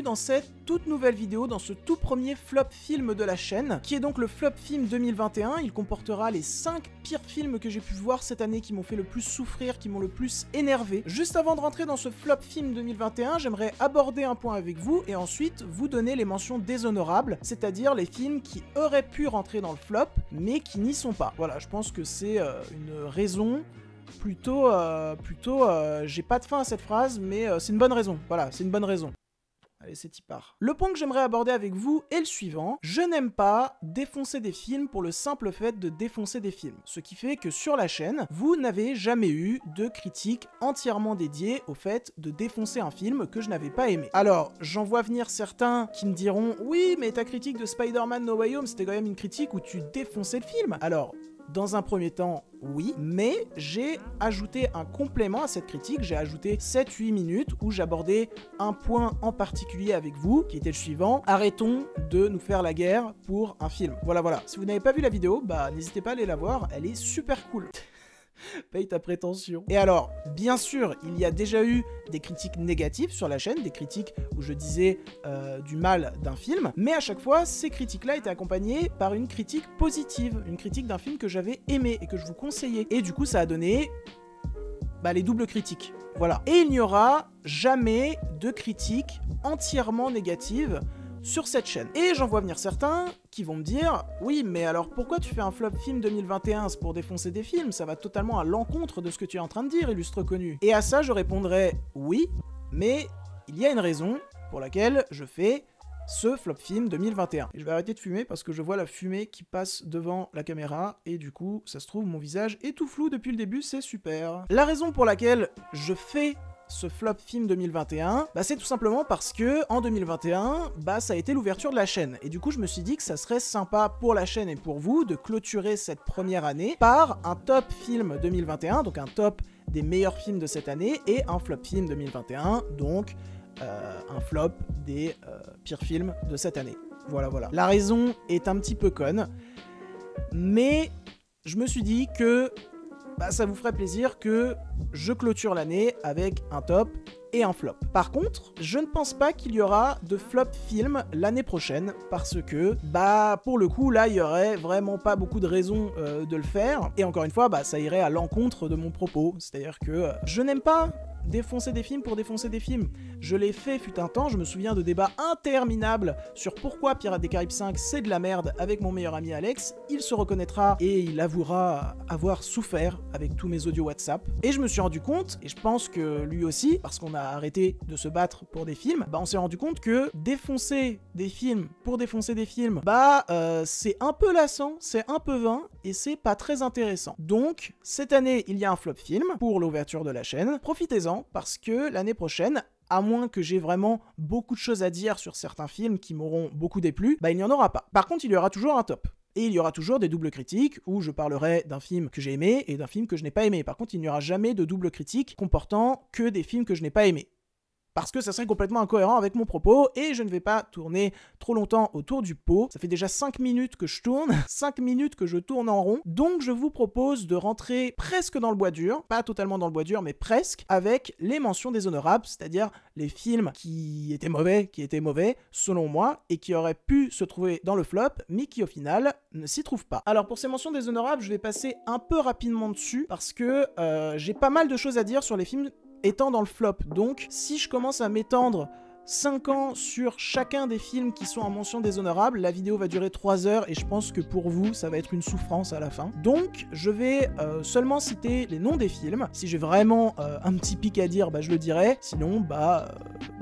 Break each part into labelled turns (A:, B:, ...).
A: bienvenue dans cette toute nouvelle vidéo, dans ce tout premier flop film de la chaîne, qui est donc le flop film 2021. Il comportera les 5 pires films que j'ai pu voir cette année, qui m'ont fait le plus souffrir, qui m'ont le plus énervé. Juste avant de rentrer dans ce flop film 2021, j'aimerais aborder un point avec vous et ensuite vous donner les mentions déshonorables, c'est-à-dire les films qui auraient pu rentrer dans le flop, mais qui n'y sont pas. Voilà, je pense que c'est une raison... Plutôt, j'ai pas de fin à cette phrase, mais c'est une bonne raison. Voilà, c'est une bonne raison. Allez, c'est y part. Le point que j'aimerais aborder avec vous est le suivant. Je n'aime pas défoncer des films pour le simple fait de défoncer des films. Ce qui fait que sur la chaîne, vous n'avez jamais eu de critique entièrement dédiée au fait de défoncer un film que je n'avais pas aimé. Alors, j'en vois venir certains qui me diront « Oui, mais ta critique de Spider-Man No Way Home, c'était quand même une critique où tu défonçais le film. » Alors... Dans un premier temps, oui, mais j'ai ajouté un complément à cette critique, j'ai ajouté 7-8 minutes où j'abordais un point en particulier avec vous, qui était le suivant: arrêtons de nous faire la guerre pour un film. Voilà. Si vous n'avez pas vu la vidéo, bah n'hésitez pas à aller la voir, elle est super cool. Paye ta prétention. Et alors, bien sûr, il y a déjà eu des critiques négatives sur la chaîne, des critiques où je disais du mal d'un film, mais à chaque fois, ces critiques-là étaient accompagnées par une critique positive, une critique d'un film que j'avais aimé et que je vous conseillais. Et du coup, ça a donné les doubles critiques. Voilà. Et il n'y aura jamais de critiques entièrement négatives sur cette chaîne. Et j'en vois venir certains qui vont me dire « Oui, mais alors pourquoi tu fais un flop film 2021 ? C'est pour défoncer des films, ça va totalement à l'encontre de ce que tu es en train de dire, illustre connu. » Et à ça, je répondrai « Oui, mais il y a une raison pour laquelle je fais ce flop film 2021. » Et je vais arrêter de fumer parce que je vois la fumée qui passe devant la caméra et du coup, ça se trouve, mon visage est tout flou depuis le début, c'est super. La raison pour laquelle je fais ce flop film 2021, c'est tout simplement parce que en 2021, ça a été l'ouverture de la chaîne. Et du coup, je me suis dit que ça serait sympa pour la chaîne et pour vous de clôturer cette première année par un top film 2021, donc un top des meilleurs films de cette année, et un flop film 2021, donc un flop des pires films de cette année. Voilà. La raison est un petit peu conne, mais je me suis dit que ça vous ferait plaisir que je clôture l'année avec un top et un flop. Par contre, je ne pense pas qu'il y aura de flop film l'année prochaine parce que, pour le coup, là, il y aurait vraiment pas beaucoup de raisons de le faire. Et encore une fois, ça irait à l'encontre de mon propos. C'est-à-dire que je n'aime pas défoncer des films pour défoncer des films. Je l'ai fait fut un temps, je me souviens de débats interminables sur pourquoi Pirates des Caraïbes 5 c'est de la merde avec mon meilleur ami Alex. Il se reconnaîtra et il avouera avoir souffert avec tous mes audios WhatsApp. Et je me suis rendu compte, et je pense que lui aussi, parce qu'on a arrêté de se battre pour des films, on s'est rendu compte que défoncer des films pour défoncer des films, c'est un peu lassant, c'est un peu vain, et c'est pas très intéressant. Donc, cette année, il y a un flop film pour l'ouverture de la chaîne. Profitez-en, parce que l'année prochaine, à moins que j'ai vraiment beaucoup de choses à dire sur certains films qui m'auront beaucoup déplu, il n'y en aura pas. Par contre, il y aura toujours un top. Et il y aura toujours des doubles critiques où je parlerai d'un film que j'ai aimé et d'un film que je n'ai pas aimé. Par contre, il n'y aura jamais de double critique comportant que des films que je n'ai pas aimés. Parce que ça serait complètement incohérent avec mon propos, et je ne vais pas tourner trop longtemps autour du pot. Ça fait déjà 5 minutes que je tourne, 5 minutes que je tourne en rond, donc je vous propose de rentrer presque dans le bois dur, pas totalement dans le bois dur, mais presque, avec les mentions déshonorables, c'est-à-dire les films qui étaient mauvais, selon moi, et qui auraient pu se trouver dans le flop, mais qui au final ne s'y trouvent pas. Alors pour ces mentions déshonorables, je vais passer un peu rapidement dessus, parce que j'ai pas mal de choses à dire sur les films étant dans le flop. Donc, si je commence à m'étendre 5 ans sur chacun des films qui sont en mention déshonorable, la vidéo va durer 3 heures et je pense que pour vous, ça va être une souffrance à la fin. Donc, je vais seulement citer les noms des films. Si j'ai vraiment un petit pic à dire, je le dirai. Sinon,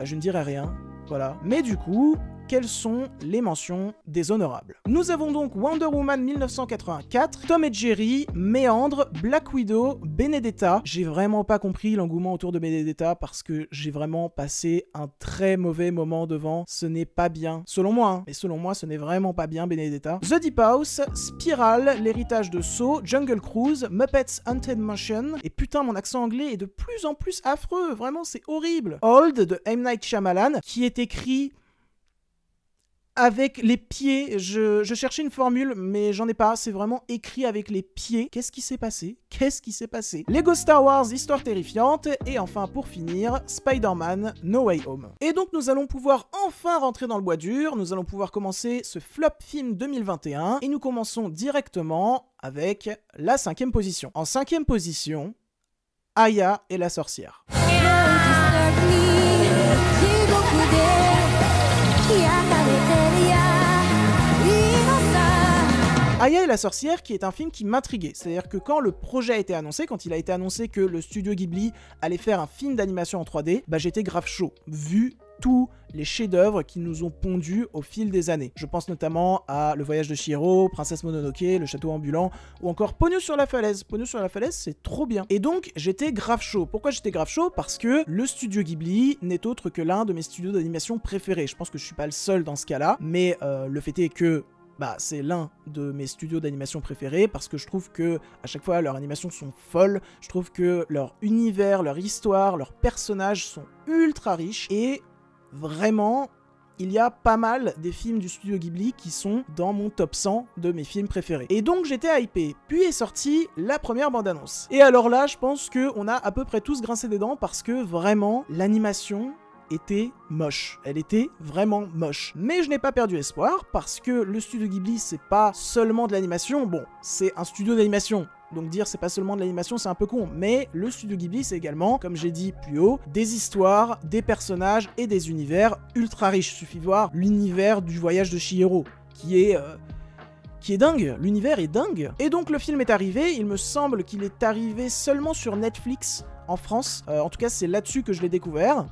A: je ne dirai rien. Voilà. Mais du coup... quelles sont les mentions déshonorables? Nous avons donc Wonder Woman 1984, Tom et Jerry, Méandre, Black Widow, Benedetta. J'ai vraiment pas compris l'engouement autour de Benedetta parce que j'ai vraiment passé un très mauvais moment devant. Ce n'est pas bien, selon moi, hein. Mais selon moi, ce n'est vraiment pas bien, Benedetta. The Deep House, Spiral, L'héritage de Saw, Jungle Cruise, Muppets Haunted Mansion. Et putain, mon accent anglais est de plus en plus affreux. Vraiment, c'est horrible. Old de M. Night Shyamalan, qui est écrit avec les pieds. Je cherchais une formule, mais j'en ai pas. C'est vraiment écrit avec les pieds. Qu'est-ce qui s'est passé? Qu'est-ce qui s'est passé? Lego Star Wars, histoire terrifiante. Et enfin, pour finir, Spider-Man No Way Home. Et donc, nous allons pouvoir enfin rentrer dans le bois dur. Nous allons pouvoir commencer ce flop film 2021. Et nous commençons directement avec la 5e position. En 5e position, Aya et la sorcière. Aya et la sorcière, qui est un film qui m'intriguait. C'est-à-dire que quand le projet a été annoncé, quand il a été annoncé que le studio Ghibli allait faire un film d'animation en 3D, bah j'étais grave chaud, vu tous les chefs-d'œuvre qui nous ont pondus au fil des années. Je pense notamment à Le Voyage de Chihiro, Princesse Mononoke, Le Château Ambulant, ou encore Ponyo sur la falaise. Ponyo sur la falaise, c'est trop bien. Et donc, j'étais grave chaud. Pourquoi j'étais grave chaud? Parce que le studio Ghibli n'est autre que l'un de mes studios d'animation préférés. Je pense que je suis pas le seul dans ce cas-là, mais le fait est que c'est l'un de mes studios d'animation préférés parce que je trouve que à chaque fois leurs animations sont folles, je trouve que leur univers, leur histoire, leurs personnages sont ultra riches et vraiment, il y a pas mal des films du studio Ghibli qui sont dans mon top 100 de mes films préférés. Et donc j'étais hypé. Puis est sortie la première bande-annonce. Et alors là, je pense qu'on a à peu près tous grincé des dents parce que vraiment, l'animation était moche. Elle était vraiment moche. Mais je n'ai pas perdu espoir parce que le studio Ghibli, c'est pas seulement de l'animation. Bon, c'est un studio d'animation. Donc dire c'est pas seulement de l'animation, c'est un peu con. Mais le studio Ghibli, c'est également, comme j'ai dit plus haut, des histoires, des personnages et des univers ultra riches. Il suffit de voir l'univers du Voyage de Chihiro, qui est dingue. L'univers est dingue. Et donc le film est arrivé. Il me semble qu'il est arrivé seulement sur Netflix en France. En tout cas, c'est là-dessus que je l'ai découvert.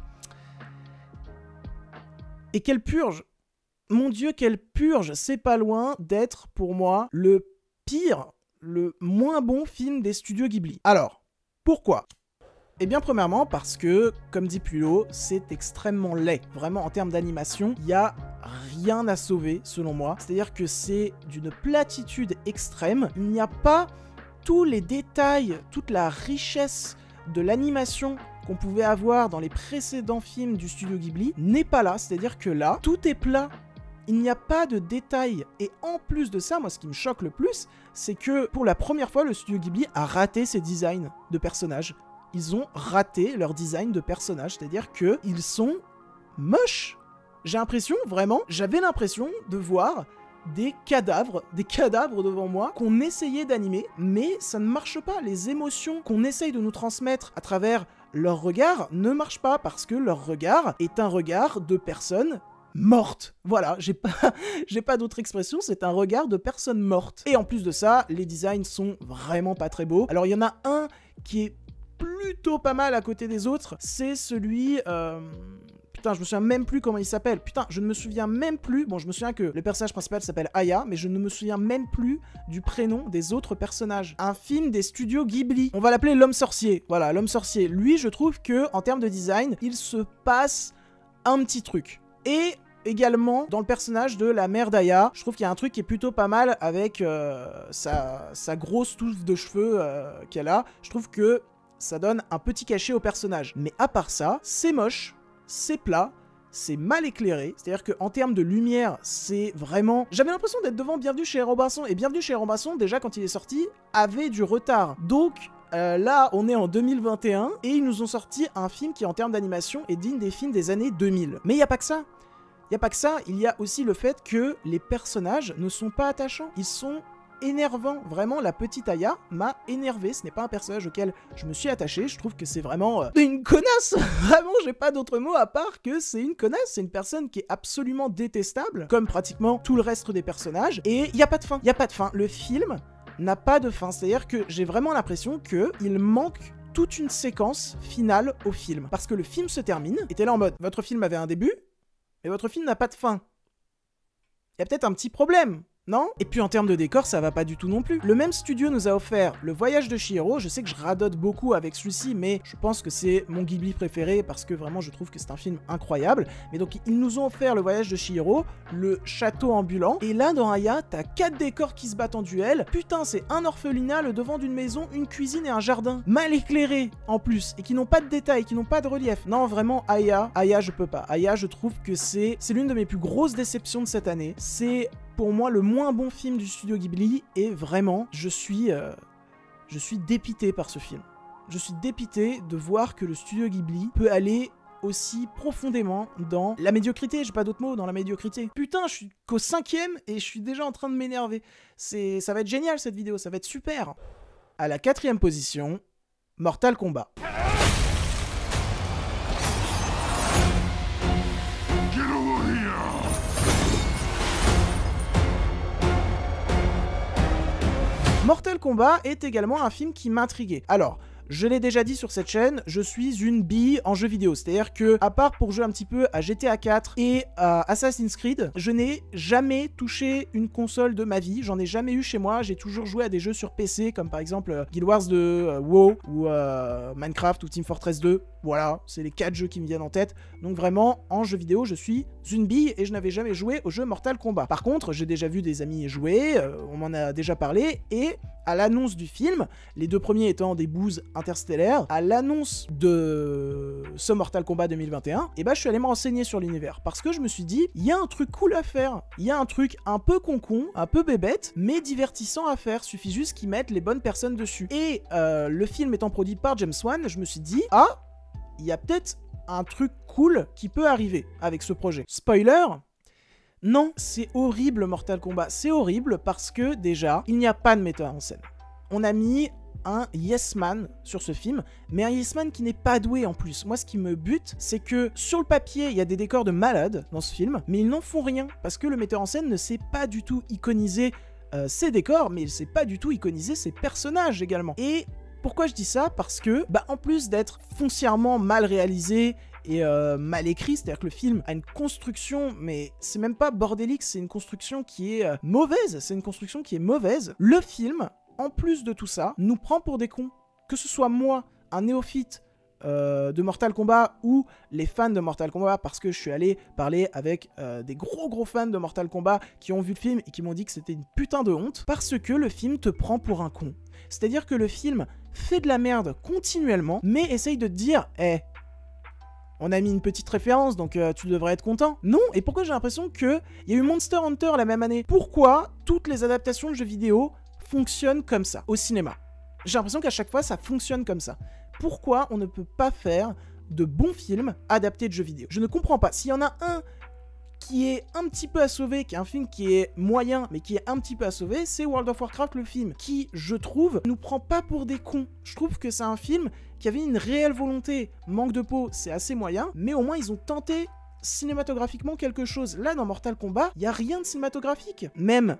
A: Et quelle purge! Mon Dieu, quelle purge! C'est pas loin d'être, pour moi, le pire, le moins bon film des studios Ghibli. Alors, pourquoi? Eh bien, premièrement, parce que, comme dit plus haut, c'est extrêmement laid. Vraiment, en termes d'animation, il n'y a rien à sauver, selon moi. C'est-à-dire que c'est d'une platitude extrême. Il n'y a pas tous les détails, toute la richesse de l'animation qu'on pouvait avoir dans les précédents films du studio Ghibli n'est pas là, c'est-à-dire que là, tout est plat, il n'y a pas de détails, et en plus de ça, moi ce qui me choque le plus, c'est que pour la première fois, le studio Ghibli a raté ses designs de personnages. Ils ont raté leur design de personnages, c'est-à-dire qu'ils sont moches. J'ai l'impression, vraiment, j'avais l'impression de voir des cadavres devant moi qu'on essayait d'animer, mais ça ne marche pas. Les émotions qu'on essaye de nous transmettre à travers leur regard ne marchent pas parce que leur regard est un regard de personnes mortes. Voilà, j'ai pas d'autre expression, c'est un regard de personnes mortes. Et en plus de ça, les designs sont vraiment pas très beaux. Alors il y en a un qui est plutôt pas mal à côté des autres, c'est celui... Putain, je me souviens même plus comment il s'appelle. Putain, je ne me souviens même plus... Bon, je me souviens que le personnage principal s'appelle Aya, mais je ne me souviens même plus du prénom des autres personnages. Un film des studios Ghibli. On va l'appeler l'homme sorcier. Voilà, l'homme sorcier. Lui, je trouve que en termes de design, il se passe un petit truc. Et également, dans le personnage de la mère d'Aya, je trouve qu'il y a un truc qui est plutôt pas mal avec sa grosse touffe de cheveux qu'elle a. Je trouve que ça donne un petit cachet au personnage. Mais à part ça, c'est moche. C'est plat, c'est mal éclairé, c'est-à-dire qu'en termes de lumière, c'est vraiment... J'avais l'impression d'être devant Bienvenue chez Robinson, et Bienvenue chez Robinson, déjà quand il est sorti, avait du retard. Donc là, on est en 2021, et ils nous ont sorti un film qui, en termes d'animation, est digne des films des années 2000. Mais il n'y a pas que ça. Il n'y a pas que ça, il y a aussi le fait que les personnages ne sont pas attachants, ils sont énervant. Vraiment, la petite Aya m'a énervé. Ce n'est pas un personnage auquel je me suis attaché. Je trouve que c'est vraiment une connasse. Vraiment, j'ai pas d'autre mot à part que c'est une connasse. C'est une personne qui est absolument détestable, comme pratiquement tout le reste des personnages. Et il n'y a pas de fin. Il n'y a pas de fin. Le film n'a pas de fin. C'est-à-dire que j'ai vraiment l'impression qu'il manque toute une séquence finale au film. Parce que le film se termine, et t'es là en mode, votre film avait un début, mais votre film n'a pas de fin. Il y a peut-être un petit problème. Non? Et puis en termes de décor, ça va pas du tout non plus. Le même studio nous a offert Le Voyage de Chihiro. Je sais que je radote beaucoup avec celui-ci, mais je pense que c'est mon Ghibli préféré parce que vraiment je trouve que c'est un film incroyable. Mais donc ils nous ont offert Le Voyage de Chihiro, le château ambulant. Et là dans Aya, t'as 4 décors qui se battent en duel. Putain, c'est un orphelinat, le devant d'une maison, une cuisine et un jardin. Mal éclairé en plus, et qui n'ont pas de détails, qui n'ont pas de relief. Non, vraiment, Aya, je peux pas. Aya, je trouve que c'est l'une de mes plus grosses déceptions de cette année. C'est pour moi le moins bon film du studio Ghibli, et vraiment, je suis dépité par ce film. Je suis dépité de voir que le studio Ghibli peut aller aussi profondément dans la médiocrité, j'ai pas d'autre mot, dans la médiocrité. Putain, je suis qu'au 5e et je suis déjà en train de m'énerver. Ça va être génial cette vidéo, ça va être super. À la 4e position, Mortal Kombat. Mortal Kombat est également un film qui m'intriguait. Alors, je l'ai déjà dit sur cette chaîne, je suis une bille en jeux vidéo. C'est-à-dire que, à part pour jouer un petit peu à GTA 4 et à Assassin's Creed, je n'ai jamais touché une console de ma vie. J'en ai jamais eu chez moi. J'ai toujours joué à des jeux sur PC, comme par exemple Guild Wars 2, WoW, ou Minecraft, ou Team Fortress 2. Voilà, c'est les 4 jeux qui me viennent en tête. Donc vraiment, en jeu vidéo, je suis une bille et je n'avais jamais joué au jeu Mortal Kombat. Par contre, j'ai déjà vu des amis y jouer, on m'en a déjà parlé, et à l'annonce du film, les 2 premiers étant des bouses interstellaires, à l'annonce de ce Mortal Kombat 2021, et bah je suis allé me renseigner sur l'univers, parce que je me suis dit, il y a un truc cool à faire, il y a un truc un peu concon, un peu bébête, mais divertissant à faire, suffit juste qu'ils mettent les bonnes personnes dessus. Et le film étant produit par James Wan, je me suis dit, ah, il y a peut-être un truc cool qui peut arriver avec ce projet. Spoiler, non, c'est horrible Mortal Kombat, c'est horrible parce que déjà, il n'y a pas de metteur en scène. On a mis un yes man sur ce film, mais un yes man qui n'est pas doué en plus. Moi, ce qui me bute, c'est que sur le papier, il y a des décors de malade dans ce film, mais ils n'en font rien parce que le metteur en scène ne sait pas du tout iconiser ses décors, mais il ne sait pas du tout iconiser ses personnages également. Et pourquoi je dis ça? Parce que, en plus d'être foncièrement mal réalisé et mal écrit, c'est-à-dire que le film a une construction, mais c'est même pas bordélique, c'est une construction qui est mauvaise, Le film, en plus de tout ça, nous prend pour des cons. Que ce soit moi, un néophyte de Mortal Kombat, ou les fans de Mortal Kombat, parce que je suis allé parler avec des gros fans de Mortal Kombat qui ont vu le film et qui m'ont dit que c'était une putain de honte, parce que le film te prend pour un con. C'est-à-dire que le film fait de la merde continuellement, mais essaye de te dire, on a mis une petite référence, donc tu devrais être content. Non, et pourquoi j'ai l'impression qu'il y a eu Monster Hunter la même année? Pourquoi toutes les adaptations de jeux vidéo fonctionnent comme ça, au cinéma? J'ai l'impression qu'à chaque fois, ça fonctionne comme ça. Pourquoi on ne peut pas faire de bons films adaptés de jeux vidéo? Je ne comprends pas. S'il y en a un qui est un petit peu à sauver, qui est un film qui est moyen, mais qui est un petit peu à sauver, c'est World of Warcraft, le film, qui, je trouve, nous prend pas pour des cons. Je trouve que c'est un film qui avait une réelle volonté. Manque de peau, c'est assez moyen, mais au moins ils ont tenté cinématographiquement quelque chose. Là, dans Mortal Kombat, il n'y a rien de cinématographique. Même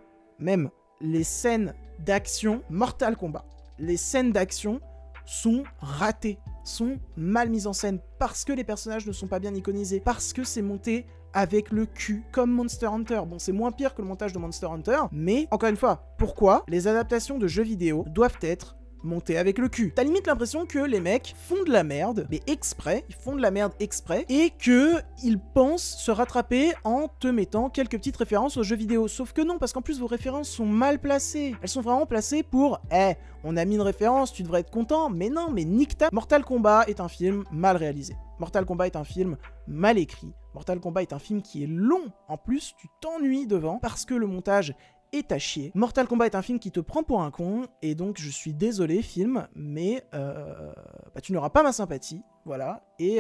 A: les scènes d'action, Mortal Kombat, les scènes d'action sont ratées, sont mal mises en scène, parce que les personnages ne sont pas bien iconisés, parce que c'est monté avec le cul, comme Monster Hunter. Bon, c'est moins pire que le montage de Monster Hunter, mais, encore une fois, pourquoi les adaptations de jeux vidéo doivent être montées avec le cul? T'as limite l'impression que les mecs font de la merde, mais exprès, ils font de la merde exprès, et qu'ils pensent se rattraper en te mettant quelques petites références aux jeux vidéo. Sauf que non, parce qu'en plus vos références sont mal placées. Elles sont vraiment placées pour « on a mis une référence, tu devrais être content », mais non, mais nique ta... Mortal Kombat est un film mal réalisé. Mortal Kombat est un film mal écrit. Mortal Kombat est un film qui est long. En plus, tu t'ennuies devant parce que le montage est à chier. Mortal Kombat est un film qui te prend pour un con, et donc je suis désolé, film, mais tu n'auras pas ma sympathie, voilà, et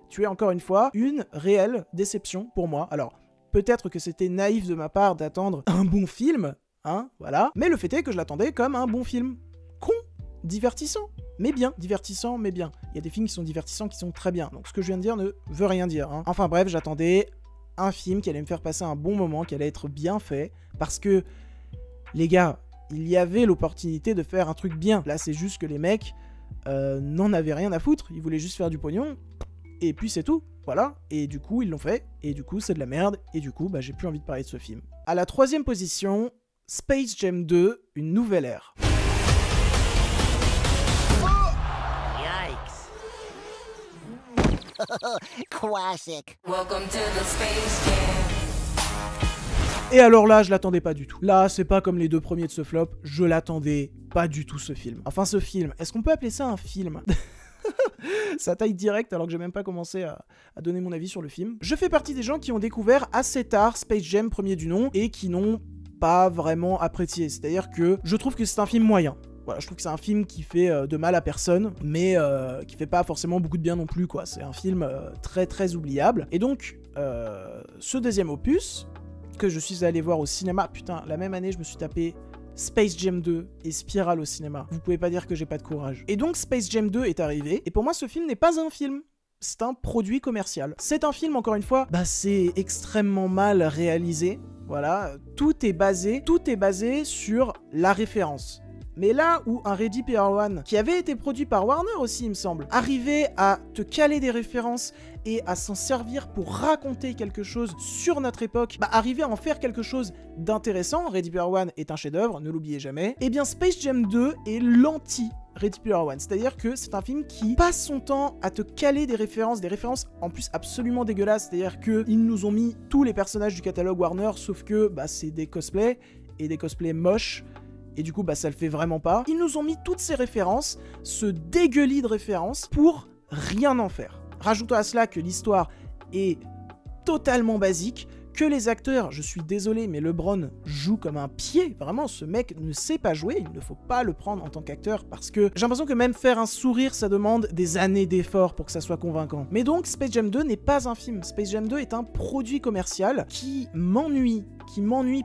A: tu es encore une fois une réelle déception pour moi. Alors, peut-être que c'était naïf de ma part d'attendre un bon film, hein, voilà, mais le fait est que je l'attendais comme un bon film. Con, divertissant, mais bien. Divertissant, mais bien. Il y a des films qui sont divertissants, qui sont très bien, donc ce que je viens de dire ne veut rien dire, hein. Enfin bref, j'attendais un film qui allait me faire passer un bon moment, qui allait être bien fait, parce que, les gars, il y avait l'opportunité de faire un truc bien. Là, c'est juste que les mecs n'en avaient rien à foutre, ils voulaient juste faire du pognon, et puis c'est tout. Voilà, et du coup ils l'ont fait, et du coup c'est de la merde, et du coup bah j'ai plus envie de parler de ce film. À la 3e position, Space Jam 2, une nouvelle ère.
B: Classic.
C: Welcome to the Space Jam.
A: Et alors là, je l'attendais pas du tout. Là, c'est pas comme les 2 premiers de ce flop, je l'attendais pas du tout ce film. Enfin ce film, est-ce qu'on peut appeler ça un film? Ça taille direct alors que j'ai même pas commencé à donner mon avis sur le film. Je fais partie des gens qui ont découvert assez tard Space Jam premier du nom et qui n'ont pas vraiment apprécié. C'est-à-dire que je trouve que c'est un film moyen. Voilà, je trouve que c'est un film qui fait de mal à personne, mais qui fait pas forcément beaucoup de bien non plus, quoi. C'est un film très très oubliable. Et donc, ce deuxième opus, que je suis allé voir au cinéma, putain, la même année, je me suis tapé Space Jam 2 et Spiral au cinéma. Vous pouvez pas dire que j'ai pas de courage. Et donc, Space Jam 2 est arrivé, et pour moi, ce film n'est pas un film. C'est un produit commercial. C'est un film, encore une fois, bah c'est extrêmement mal réalisé. Voilà, tout est basé sur la référence. Mais là où un Ready Player One, qui avait été produit par Warner aussi, il me semble, arrivait à te caler des références et à s'en servir pour raconter quelque chose sur notre époque, bah arriver à en faire quelque chose d'intéressant, Ready Player One est un chef-d'œuvre, ne l'oubliez jamais, et bien Space Jam 2 est l'anti Ready Player One, c'est-à-dire que c'est un film qui passe son temps à te caler des références en plus absolument dégueulasses, c'est-à-dire qu'ils nous ont mis tous les personnages du catalogue Warner, sauf que bah, c'est des cosplays, et des cosplays moches, et du coup bah ça le fait vraiment pas. Ils nous ont mis toutes ces références, ce dégueulis de références, pour rien en faire. Rajoutons à cela que l'histoire est totalement basique, que les acteurs, je suis désolé, mais LeBron joue comme un pied. Vraiment, ce mec ne sait pas jouer, il ne faut pas le prendre en tant qu'acteur, parce que j'ai l'impression que même faire un sourire, ça demande des années d'efforts pour que ça soit convaincant. Mais donc, Space Jam 2 n'est pas un film. Space Jam 2 est un produit commercial qui m'ennuie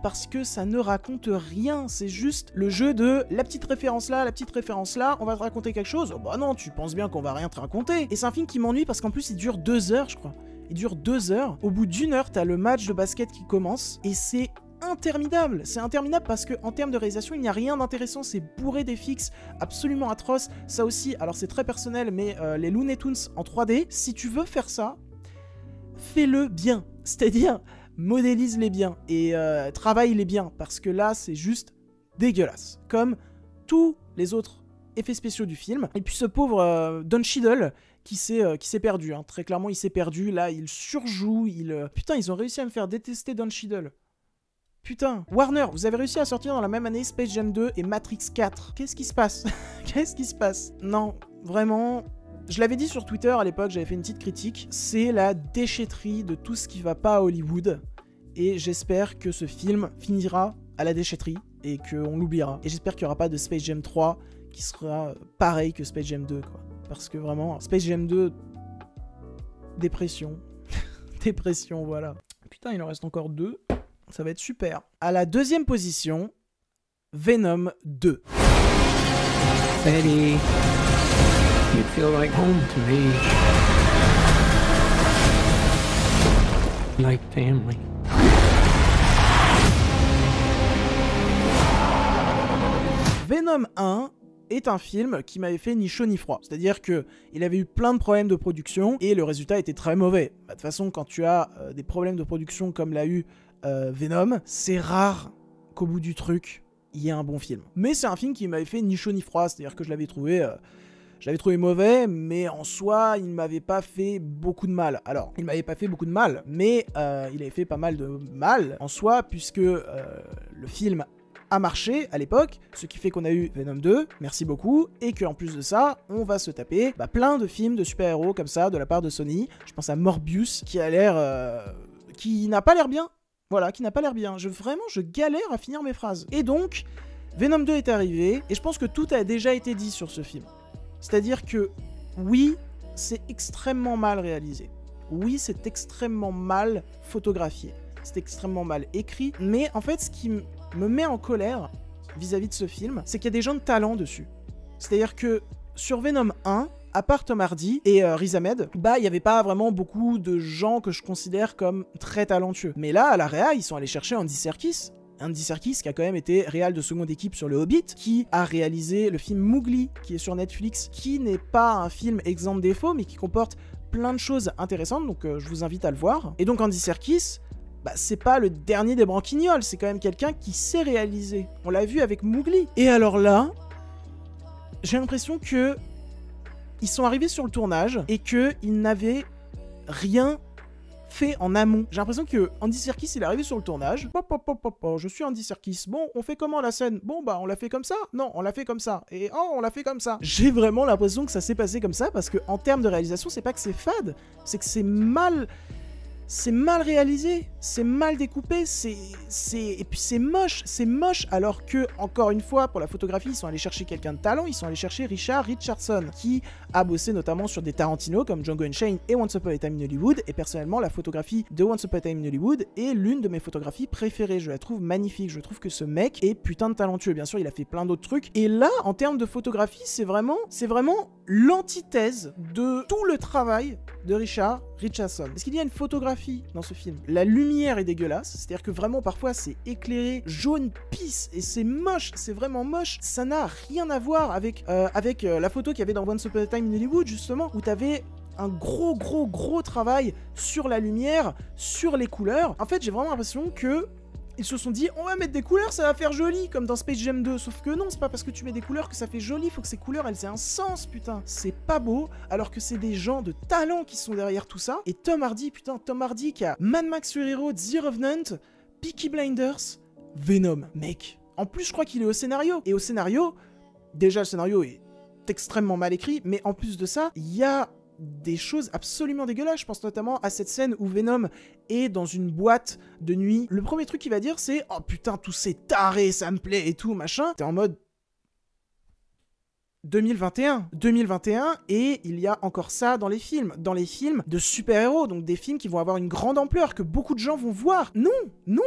A: parce que ça ne raconte rien. C'est juste le jeu de la petite référence là, on va te raconter quelque chose. Oh bah non, tu penses bien qu'on va rien te raconter. Et c'est un film qui m'ennuie parce qu'en plus, il dure 2 heures, je crois. Il dure 2 heures. Au bout d'1 heure, t'as le match de basket qui commence et c'est interminable. C'est interminable parce que en termes de réalisation, il n'y a rien d'intéressant. C'est bourré d'FX absolument atroces. Ça aussi, alors c'est très personnel, mais les Looney Tunes en 3D, si tu veux faire ça, fais-le bien. C'est-à-dire, modélise-les bien et travaille-les bien parce que là, c'est juste dégueulasse. Comme tous les autres effets spéciaux du film. Et puis ce pauvre Don Cheadle qui s'est perdu, hein. Très clairement il s'est perdu, là il surjoue, Putain, ils ont réussi à me faire détester Don Cheadle. Putain, Warner, vous avez réussi à sortir dans la même année Space Jam 2 et Matrix 4. Qu'est-ce qui se passe? Qu'est-ce qui se passe? Non, vraiment, je l'avais dit sur Twitter à l'époque, j'avais fait une petite critique, c'est la déchetterie de tout ce qui va pas à Hollywood, et j'espère que ce film finira à la déchetterie, et qu'on l'oubliera. Et j'espère qu'il n'y aura pas de Space Jam 3 qui sera pareil que Space Jam 2, quoi. Parce que vraiment, Space Jam 2, dépression. Dépression, voilà. Putain, il en reste encore 2. Ça va être super. À la 2e position, Venom 2.
D: Betty, you feel like home to me. Like family.
A: Venom 1 est un film qui m'avait fait ni chaud ni froid. C'est-à-dire que il avait eu plein de problèmes de production et le résultat était très mauvais. Bah, de toute façon, quand tu as des problèmes de production comme l'a eu Venom, c'est rare qu'au bout du truc, il y ait un bon film. Mais c'est un film qui m'avait fait ni chaud ni froid. C'est-à-dire que je l'avais trouvé mauvais, mais en soi, il ne m'avait pas fait beaucoup de mal. Alors, il m'avait pas fait beaucoup de mal, mais il avait fait pas mal de mal en soi, puisque le film a marché à l'époque, ce qui fait qu'on a eu Venom 2, merci beaucoup, et qu'en plus de ça, on va se taper plein de films de super-héros comme ça, de la part de Sony. Je pense à Morbius, qui a l'air... qui n'a pas l'air bien. Voilà, qui n'a pas l'air bien. Vraiment, je galère à finir mes phrases. Et donc, Venom 2 est arrivé, et je pense que tout a déjà été dit sur ce film. C'est-à-dire que, oui, c'est extrêmement mal réalisé. Oui, c'est extrêmement mal photographié. C'est extrêmement mal écrit, mais en fait, ce qui me met en colère vis-à-vis de ce film, c'est qu'il y a des gens de talent dessus. C'est-à-dire que sur Venom 1, à part Tom Hardy et Riz Ahmed, il n'y avait pas vraiment beaucoup de gens que je considère comme très talentueux. Mais là, à la réa, ils sont allés chercher Andy Serkis. Andy Serkis qui a quand même été réal de seconde équipe sur Le Hobbit, qui a réalisé le film Mowgli, qui est sur Netflix, qui n'est pas un film exempt de défauts, mais qui comporte plein de choses intéressantes, donc je vous invite à le voir. Et donc Andy Serkis, bah, c'est pas le dernier des branquignoles, c'est quand même quelqu'un qui sait réaliser. On l'a vu avec Mowgli. Et alors là, j'ai l'impression que ils sont arrivés sur le tournage et qu'ils n'avaient rien fait en amont. J'ai l'impression que Andy Serkis, il est arrivé sur le tournage. Je suis Andy Serkis. Bon, on fait comment la scène? Bon, bah, on l'a fait comme ça? Non, on l'a fait comme ça. Et oh, on l'a fait comme ça. J'ai vraiment l'impression que ça s'est passé comme ça parce que en termes de réalisation, c'est pas que c'est fade, c'est que c'est mal réalisé, c'est mal découpé, et puis c'est moche, alors que, encore une fois, pour la photographie, ils sont allés chercher quelqu'un de talent, ils sont allés chercher Richard Richardson, qui a bossé notamment sur des Tarantino comme Django Unchained et Once Upon a Time in Hollywood, et personnellement, la photographie de Once Upon a Time in Hollywood est l'une de mes photographies préférées, je la trouve magnifique, je trouve que ce mec est putain de talentueux, bien sûr, il a fait plein d'autres trucs, et là, en termes de photographie, c'est vraiment l'antithèse de tout le travail de Richard Richardson. Parce qu'il y a une photographie dans ce film. La lumière est dégueulasse, c'est-à-dire que vraiment parfois c'est éclairé jaune pisse et c'est moche, c'est vraiment moche. Ça n'a rien à voir avec la photo qu'il y avait dans Once Upon a Time in Hollywood justement, où t'avais un gros travail sur la lumière, sur les couleurs. En fait, j'ai vraiment l'impression que ils se sont dit, on va mettre des couleurs, ça va faire joli, comme dans Space Jam 2. Sauf que non, c'est pas parce que tu mets des couleurs que ça fait joli, faut que ces couleurs, elles aient un sens, putain. C'est pas beau, alors que c'est des gens de talent qui sont derrière tout ça. Et Tom Hardy, putain, Tom Hardy qui a Mad Max Fury Road, The Revenant, Peaky Blinders, Venom, mec. En plus, je crois qu'il est au scénario. Et au scénario, déjà, le scénario est extrêmement mal écrit, mais en plus de ça, il y a des choses absolument dégueulasses. Je pense notamment à cette scène où Venom est dans une boîte de nuit. Le premier truc qu'il va dire, c'est « Oh putain, tous ces tarés, ça me plaît et tout, machin. » T'es en mode 2021, et il y a encore ça dans les films de super-héros, donc des films qui vont avoir une grande ampleur, que beaucoup de gens vont voir. Non,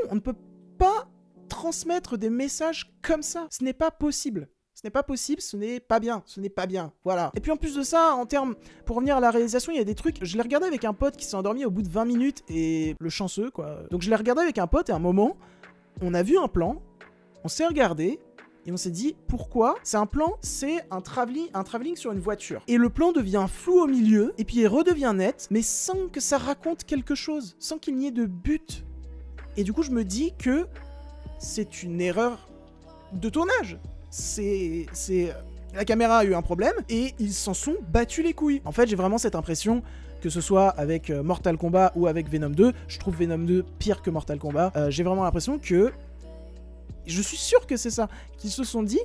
A: on ne peut pas transmettre des messages comme ça. Ce n'est pas possible. Ce n'est pas possible, ce n'est pas bien, voilà. Et puis en plus de ça, pour revenir à la réalisation, il y a des trucs, je l'ai regardé avec un pote qui s'est endormi au bout de 20 minutes, et le chanceux, quoi. Donc je l'ai regardé avec un pote, et à un moment, on a vu un plan, on s'est regardé, et on s'est dit, pourquoi? C'est un travelling sur une voiture. Et le plan devient flou au milieu, et puis il redevient net, mais sans que ça raconte quelque chose, sans qu'il n'y ait de but. Et du coup, je me dis que c'est une erreur de tournage. La caméra a eu un problème et ils s'en sont battus les couilles. En fait, j'ai vraiment cette impression, que ce soit avec Mortal Kombat ou avec Venom 2, je trouve Venom 2 pire que Mortal Kombat. J'ai vraiment l'impression que, je suis sûr que c'est ça, qu'ils se sont dit,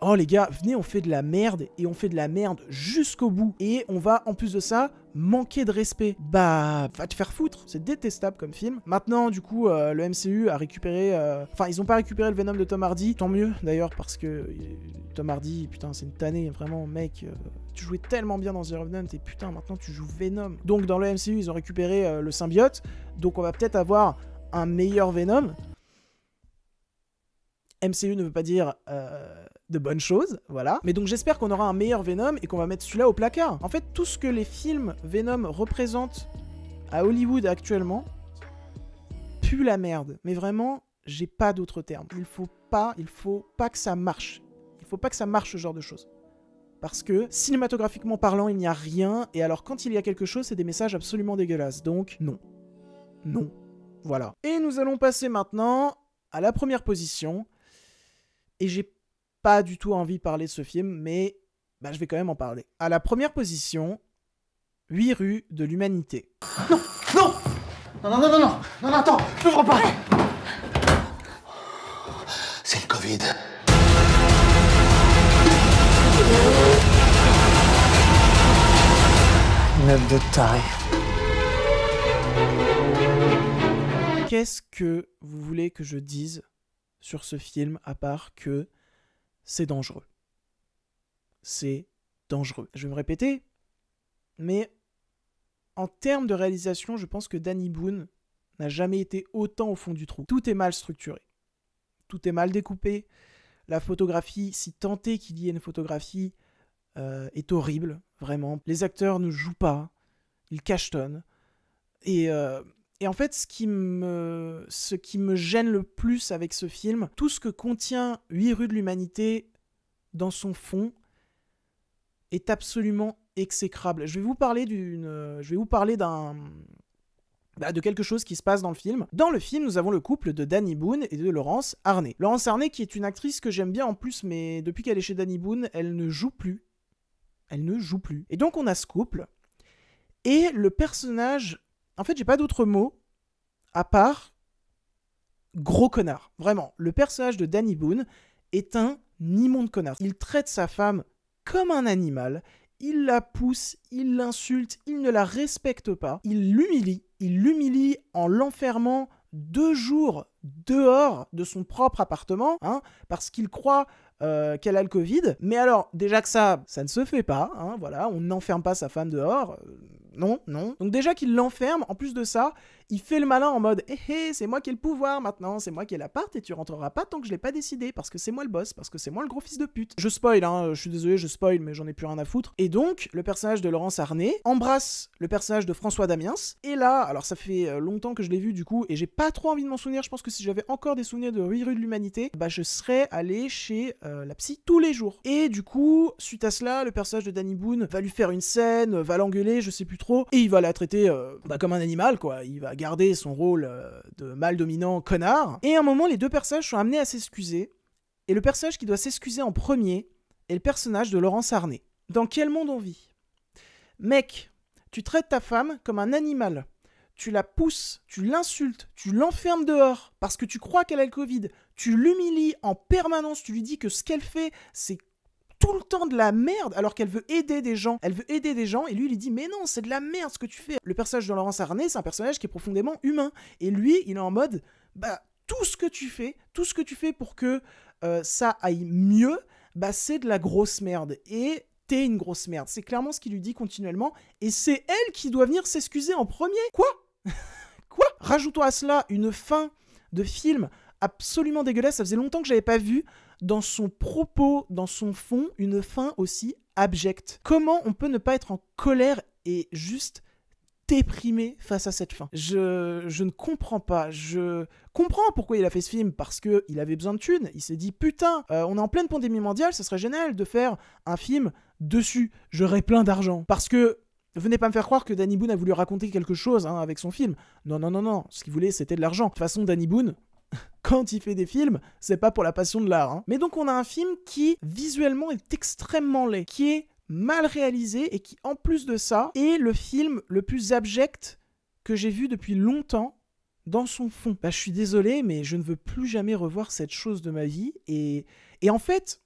A: oh les gars, venez, on fait de la merde, et on fait de la merde jusqu'au bout. Et on va, en plus de ça, manquer de respect. Bah, va te faire foutre, c'est détestable comme film. Maintenant, du coup, le MCU a récupéré... Enfin, ils ont pas récupéré le Venom de Tom Hardy, tant mieux, d'ailleurs, parce que Tom Hardy, putain, c'est une tannée, vraiment, mec... tu jouais tellement bien dans The Revenant, et putain, maintenant tu joues Venom. Donc, dans le MCU, ils ont récupéré le symbiote, donc on va peut-être avoir un meilleur Venom. MCU ne veut pas dire... de bonnes choses, voilà. Mais donc j'espère qu'on aura un meilleur Venom et qu'on va mettre celui-là au placard. En fait, tout ce que les films Venom représentent à Hollywood actuellement pue la merde. Mais vraiment, j'ai pas d'autre terme. Il faut pas que ça marche. Il faut pas que ça marche ce genre de choses. Parce que, cinématographiquement parlant, il n'y a rien. Et alors, quand il y a quelque chose, c'est des messages absolument dégueulasses. Donc, non. Non. Voilà. Et nous allons passer maintenant à la première position. Et j'ai pas du tout envie de parler de ce film, mais bah, je vais quand même en parler. À la première position, 8 rues de l'humanité.
B: Non, attends, je ne pas. C'est le Covid. Une œuvre de taille.
A: Qu'est-ce que vous voulez que je dise sur ce film, à part que c'est dangereux. C'est dangereux. Je vais me répéter, mais en termes de réalisation, je pense que Danny Boone n'a jamais été autant au fond du trou. Tout est mal structuré. Tout est mal découpé. La photographie, si tant est qu'il y ait une photographie, est horrible, vraiment. Les acteurs ne jouent pas. Ils cachetonnent. Et en fait, ce qui me gêne le plus avec ce film, tout ce que contient 8 rues de l'humanité dans son fond est absolument exécrable. Je vais vous parler de quelque chose qui se passe dans le film. Dans le film, nous avons le couple de Danny Boone et de Laurence Arnay. Laurence Arnay, qui est une actrice que j'aime bien en plus, mais depuis qu'elle est chez Danny Boone, elle ne joue plus. Elle ne joue plus. Et donc on a ce couple. Et le personnage... En fait, j'ai pas d'autre mot à part gros connard. Vraiment. Le personnage de Danny Boone est un immonde connard. Il traite sa femme comme un animal. Il la pousse, il l'insulte, il ne la respecte pas. Il l'humilie en l'enfermant 2 jours dehors de son propre appartement, hein, parce qu'il croit qu'elle a le Covid. Mais alors, déjà que ça ne se fait pas, hein, voilà, on n'enferme pas sa femme dehors. Non. Donc déjà qu'il l'enferme, en plus de ça, il fait le malin en mode « hé, c'est moi qui ai le pouvoir maintenant, c'est moi qui ai l'appart et tu rentreras pas tant que je l'ai pas décidé, parce que c'est moi le boss, parce que c'est moi le gros fils de pute. » Je spoil, hein, je suis désolé, je spoil, mais j'en ai plus rien à foutre. Et donc, le personnage de Laurence Arnay embrasse le personnage de François Damiens. Et là, alors ça fait longtemps que je l'ai vu du coup, et j'ai pas trop envie de m'en souvenir. Je pense que si j'avais encore des souvenirs de 8 rues de l'Humanité, bah je serais allé chez la psy tous les jours. Et du coup, suite à cela, le personnage de Danny Boone va lui faire une scène, va l'engueuler, je sais plus trop, et il va la traiter comme un animal, quoi. Il va garder son rôle de mâle dominant connard. Et à un moment, les deux personnages sont amenés à s'excuser. Et le personnage qui doit s'excuser en premier est le personnage de Laurence Arnay. Dans quel monde on vit ? Mec, tu traites ta femme comme un animal. Tu la pousses, tu l'insultes, tu l'enfermes dehors parce que tu crois qu'elle a le Covid. Tu l'humilies en permanence, tu lui dis que ce qu'elle fait, c'est tout le temps de la merde, alors qu'elle veut aider des gens. Elle veut aider des gens, et lui, il dit « Mais non, c'est de la merde ce que tu fais !» Le personnage de Laurence Arnay, c'est un personnage qui est profondément humain. Et lui, il est en mode « Bah, tout ce que tu fais pour que ça aille mieux, bah, c'est de la grosse merde. Et t'es une grosse merde. » C'est clairement ce qu'il lui dit continuellement. Et c'est elle qui doit venir s'excuser en premier. Quoi ? Quoi ? Rajoutons à cela une fin de film absolument dégueulasse. Ça faisait longtemps que j'avais pas vu dans son propos, dans son fond, une fin aussi abjecte. Comment on peut ne pas être en colère et juste déprimé face à cette fin ? Je ne comprends pas. Je comprends pourquoi il a fait ce film, parce qu'il avait besoin de thunes. Il s'est dit, putain, on est en pleine pandémie mondiale, ça serait génial de faire un film dessus. J'aurais plein d'argent. Parce que venez pas me faire croire que Danny Boone a voulu raconter quelque chose avec son film. Non. Ce qu'il voulait, c'était de l'argent. De toute façon, Danny Boone, quand il fait des films, c'est pas pour la passion de l'art. Mais donc, on a un film qui, visuellement, est extrêmement laid, qui est mal réalisé et qui, en plus de ça, est le film le plus abject que j'ai vu depuis longtemps dans son fond. Bah, je suis désolé, mais je ne veux plus jamais revoir cette chose de ma vie. Et en fait,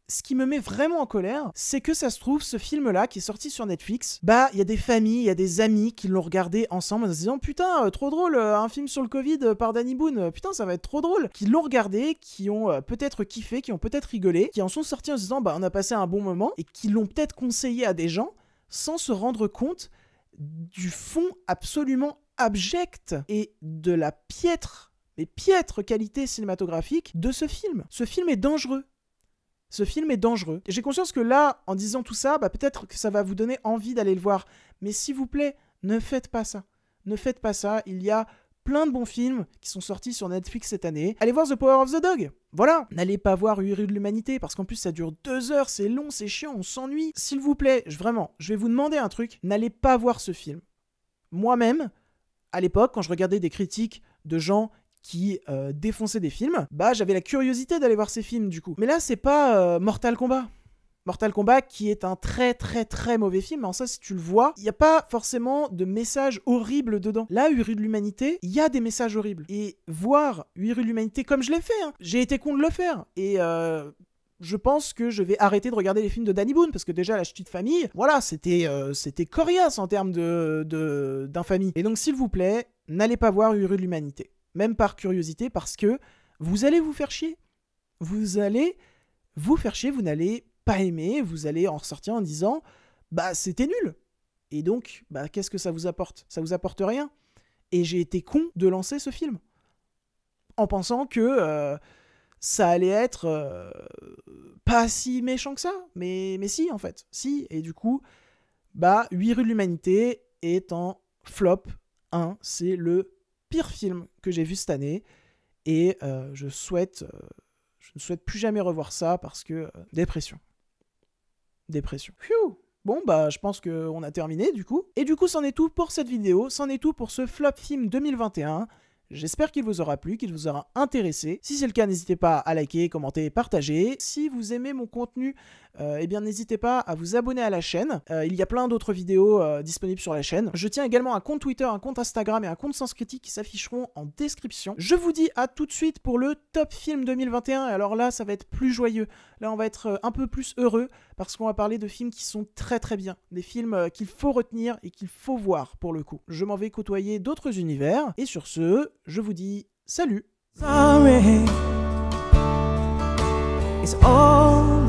A: ce qui me met vraiment en colère, c'est que ça se trouve, ce film-là, qui est sorti sur Netflix, bah, il y a des familles, il y a des amis qui l'ont regardé ensemble en se disant « Putain, trop drôle, un film sur le Covid par Danny Boone, putain, ça va être trop drôle !» Qui l'ont regardé, qui ont peut-être kiffé, qui ont peut-être rigolé, qui en sont sortis en se disant « Bah, on a passé un bon moment », et qui l'ont peut-être conseillé à des gens sans se rendre compte du fond absolument abject et de la piètre qualité cinématographique de ce film. Ce film est dangereux. Ce film est dangereux. J'ai conscience que là, en disant tout ça, bah peut-être que ça va vous donner envie d'aller le voir. Mais s'il vous plaît, ne faites pas ça. Ne faites pas ça. Il y a plein de bons films qui sont sortis sur Netflix cette année. Allez voir The Power of the Dog. Voilà. N'allez pas voir 8 rues de l'Humanité, parce qu'en plus ça dure 2 heures, c'est long, c'est chiant, on s'ennuie. S'il vous plaît, vraiment, je vais vous demander un truc. N'allez pas voir ce film. Moi-même, à l'époque, quand je regardais des critiques de gens qui défonçait des films, bah j'avais la curiosité d'aller voir ces films du coup. Mais là c'est pas Mortal Kombat. Mortal Kombat qui est un très très très mauvais film, mais en ça si tu le vois, il n'y a pas forcément de messages horribles dedans. Là, 8 rues de l'Humanité, il y a des messages horribles. Et voir 8 rues de l'Humanité comme je l'ai fait, j'ai été con de le faire. Et je pense que je vais arrêter de regarder les films de Danny Boone, parce que déjà la petite famille, voilà, c'était coriace en termes d'infamie. Et donc s'il vous plaît, n'allez pas voir 8 rues de l'Humanité. Même par curiosité, parce que vous allez vous faire chier. Vous allez vous faire chier, vous n'allez pas aimer, vous allez en ressortir en disant « Bah, c'était nul !» Et donc, bah, qu'est-ce que ça vous apporte ? Ça vous apporte rien. Et j'ai été con de lancer ce film. En pensant que ça allait être pas si méchant que ça. Mais si, en fait. Si. Et du coup, bah, 8 rues de l'Humanité est en flop 1. C'est le pire film que j'ai vu cette année, et je ne souhaite plus jamais revoir ça, parce que dépression. Phew. Bon bah je pense qu'on a terminé du coup. Et du coup c'en est tout pour cette vidéo, c'en est tout pour ce flop film 2021. J'espère qu'il vous aura plu, qu'il vous aura intéressé. Si c'est le cas, n'hésitez pas à liker, commenter, partager. Si vous aimez mon contenu, eh bien n'hésitez pas à vous abonner à la chaîne. Il y a plein d'autres vidéos disponibles sur la chaîne. Je tiens également un compte Twitter, un compte Instagram et un compte Sens Critique qui s'afficheront en description. Je vous dis à tout de suite pour le top film 2021. Et alors là, ça va être plus joyeux. Là, on va être un peu plus heureux parce qu'on va parler de films qui sont très très bien. Des films qu'il faut retenir et qu'il faut voir pour le coup. Je m'en vais côtoyer d'autres univers. Et sur ce, je vous dis salut.
E: Sorry, it's all